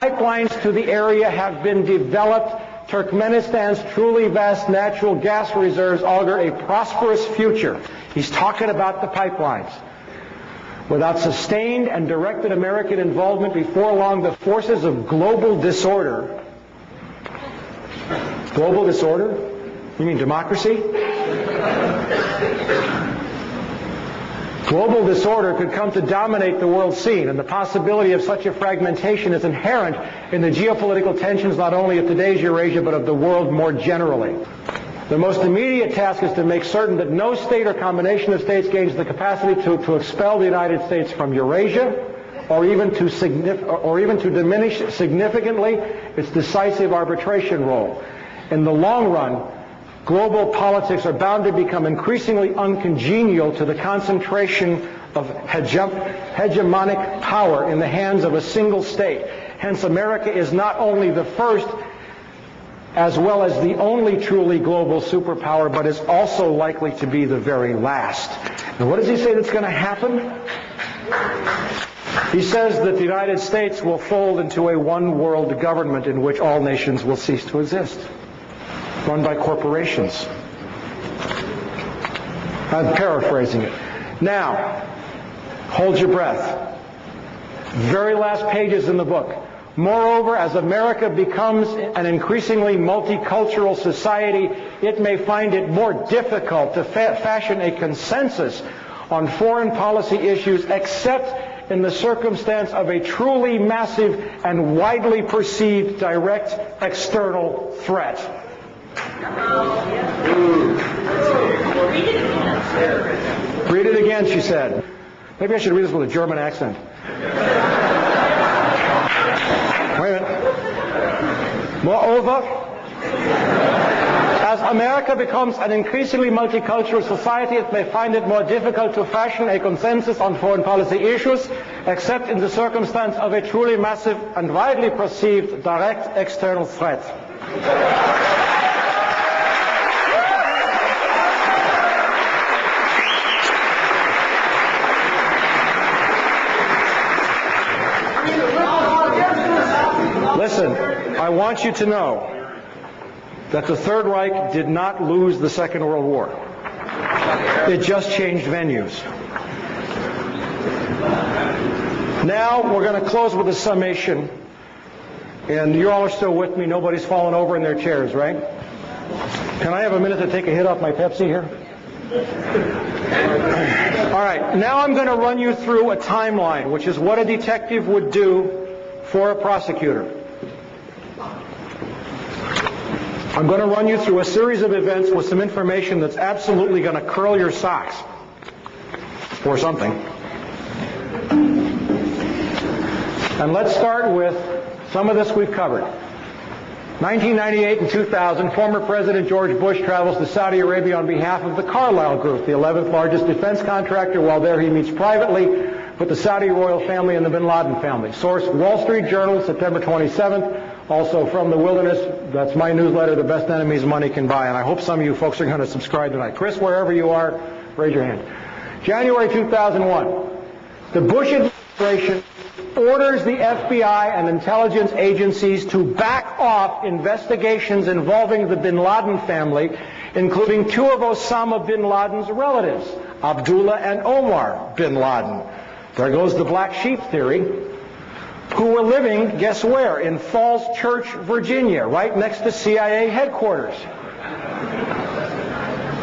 Pipelines to the area have been developed. Turkmenistan's truly vast natural gas reserves augur a prosperous future. He's talking about the pipelines. Without sustained and directed American involvement, before long, the forces of global disorder. Global disorder? You mean democracy? Global disorder could come to dominate the world scene, and the possibility of such a fragmentation is inherent in the geopolitical tensions not only of today's Eurasia, but of the world more generally. The most immediate task is to make certain that no state or combination of states gains the capacity to expel the United States from Eurasia, or even to diminish significantly its decisive arbitration role. In the long run, global politics are bound to become increasingly uncongenial to the concentration of hegemonic power in the hands of a single state. Hence, America is not only the first as well as the only truly global superpower, but is also likely to be the very last. And what does he say that's going to happen? He says that the United States will fold into a one-world government in which all nations will cease to exist, run by corporations. I'm paraphrasing it. Now, hold your breath. Very last pages in the book. Moreover, as America becomes an increasingly multicultural society, it may find it more difficult to fashion a consensus on foreign policy issues except in the circumstance of a truly massive and widely perceived direct external threat. Read it again, she said. Maybe I should read this with a German accent. Wait a minute. Moreover, as America becomes an increasingly multicultural society, it may find it more difficult to fashion a consensus on foreign policy issues, except in the circumstance of a truly massive and widely perceived direct external threat. Listen, I want you to know that the Third Reich did not lose the Second World War. It just changed venues. Now we're going to close with a summation. And you all are still with me. Nobody's fallen over in their chairs, right? Can I have a minute to take a hit off my Pepsi here? All right. Now I'm going to run you through a timeline, which is what a detective would do for a prosecutor. I'm going to run you through a series of events with some information that's absolutely going to curl your socks. Or something. And let's start with some of this we've covered. 1998 and 2000, former President George Bush travels to Saudi Arabia on behalf of the Carlyle Group, the 11th largest defense contractor. While there, he meets privately with the Saudi royal family and the bin Laden family. Source, Wall Street Journal, September 27th. Also from The Wilderness, that's my newsletter, The Best Enemies Money Can Buy. And I hope some of you folks are going to subscribe tonight. Chris, wherever you are, raise your hand. January 2001, the Bush administration orders the FBI and intelligence agencies to back off investigations involving the bin Laden family, including two of Osama bin Laden's relatives, Abdullah and Omar bin Laden. There goes the black sheep theory. Who were living, guess where? In Falls Church, Virginia, right next to CIA headquarters.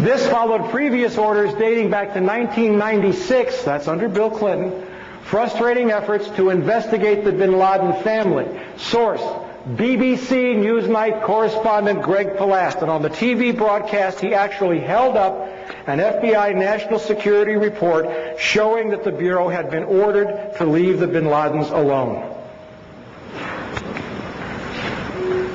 This followed previous orders dating back to 1996, that's under Bill Clinton, frustrating efforts to investigate the bin Laden family. Source, BBC Newsnight correspondent Greg Palast. And on the TV broadcast, he actually held up an FBI national security report showing that the Bureau had been ordered to leave the bin Ladens alone.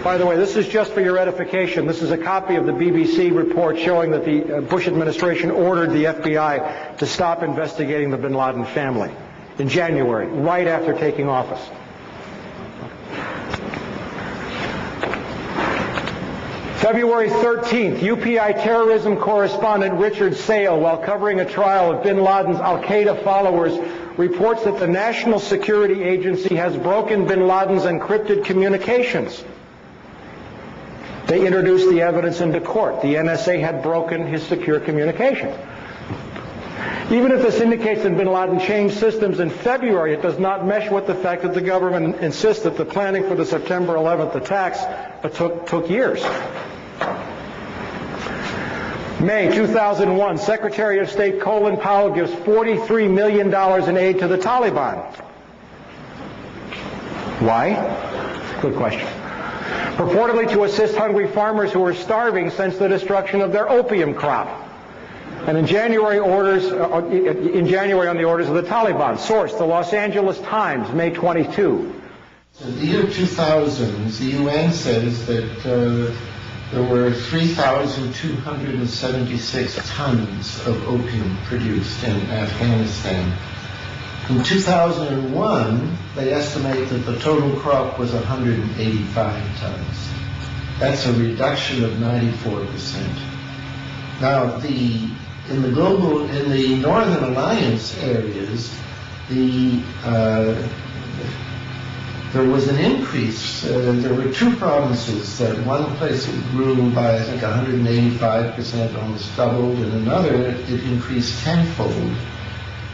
By the way, this is just for your edification. This is a copy of the BBC report showing that the Bush administration ordered the FBI to stop investigating the bin Laden family in January, right after taking office. February 13th, UPI terrorism correspondent Richard Sale, while covering a trial of bin Laden's al-Qaeda followers, reports that the National Security Agency has broken bin Laden's encrypted communications. They introduced the evidence into court. The NSA had broken his secure communications. Even if this indicates that bin Laden changed systems in February, it does not mesh with the fact that the government insists that the planning for the September 11th attacks took years. May 2001, Secretary of State Colin Powell gives $43 million in aid to the Taliban. Why? Good question. Purportedly to assist hungry farmers who are starving since the destruction of their opium crop. And in January on the orders of the Taliban. Source, the Los Angeles Times, May 22. In the year 2000, the UN says that there were 3,276 tons of opium produced in Afghanistan. In 2001, they estimate that the total crop was 185 tons. That's a reduction of 94%. Now, in the Northern Alliance areas, there was an increase. There were two provinces that one place it grew by, I think, 185%, almost doubled, and another it increased tenfold.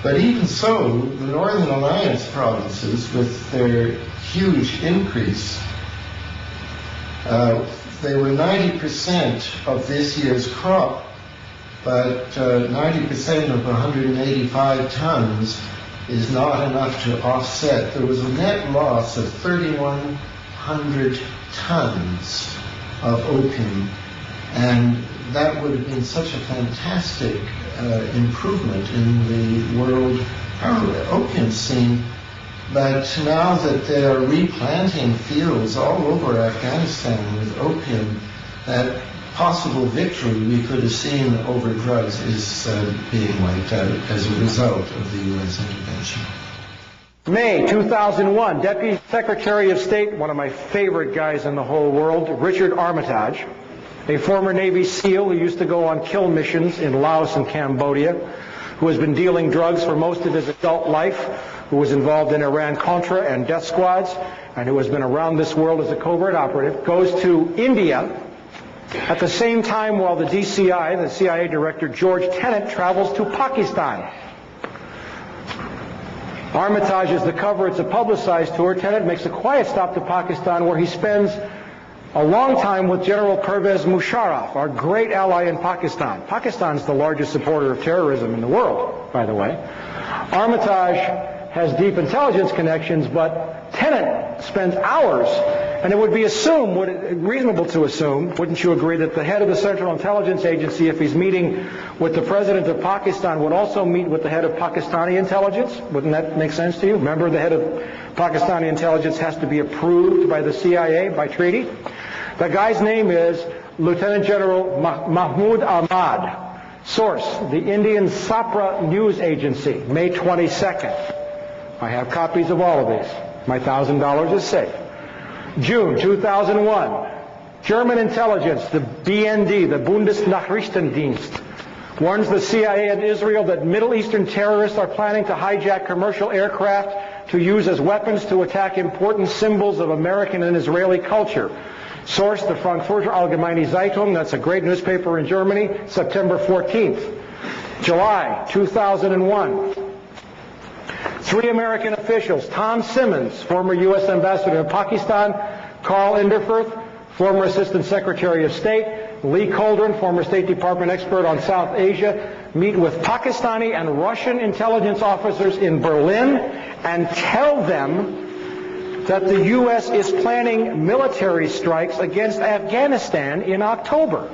But even so, the Northern Alliance provinces, with their huge increase, they were 90% of this year's crop, but 90% of 185 tons is not enough to offset. There was a net loss of 3,100 tons of opium, and that would have been such a fantastic improvement in the world opium scene. But now that they are replanting fields all over Afghanistan with opium, that possible victory we could have seen over drugs is being wiped out as a result of the U.S. intervention. May 2001, Deputy Secretary of State, one of my favorite guys in the whole world, Richard Armitage, a former Navy SEAL who used to go on kill missions in Laos and Cambodia, who has been dealing drugs for most of his adult life, who was involved in Iran-Contra and death squads, and who has been around this world as a covert operative, goes to India at the same time while the DCI, the CIA Director George Tenet, travels to Pakistan. Armitage is the cover. It's a publicized tour. Tenet makes a quiet stop to Pakistan where he spends a long time with General Pervez Musharraf, our great ally in Pakistan. Pakistan's the largest supporter of terrorism in the world, by the way. Armitage has deep intelligence connections, but Tenet spends hours, and it would be reasonable to assume, wouldn't you agree, that the head of the Central Intelligence Agency, if he's meeting with the President of Pakistan, would also meet with the head of Pakistani intelligence? Wouldn't that make sense to you? Remember, the head of Pakistani intelligence has to be approved by the CIA by treaty. The guy's name is Lieutenant General Mahmood Ahmad. Source, the Indian Sapra News Agency, May 22nd. I have copies of all of these. My $1,000 is safe. June 2001, German intelligence, the BND, the Bundesnachrichtendienst, warns the CIA and Israel that Middle Eastern terrorists are planning to hijack commercial aircraft to use as weapons to attack important symbols of American and Israeli culture. Source, the Frankfurter Allgemeine Zeitung, that's a great newspaper in Germany, September 14th. July 2001. Three American officials, Tom Simmons, former U.S. ambassador to Pakistan, Carl Inderfurth, former Assistant Secretary of State, Lee Coldren, former State Department expert on South Asia, meet with Pakistani and Russian intelligence officers in Berlin and tell them that the U.S. is planning military strikes against Afghanistan in October.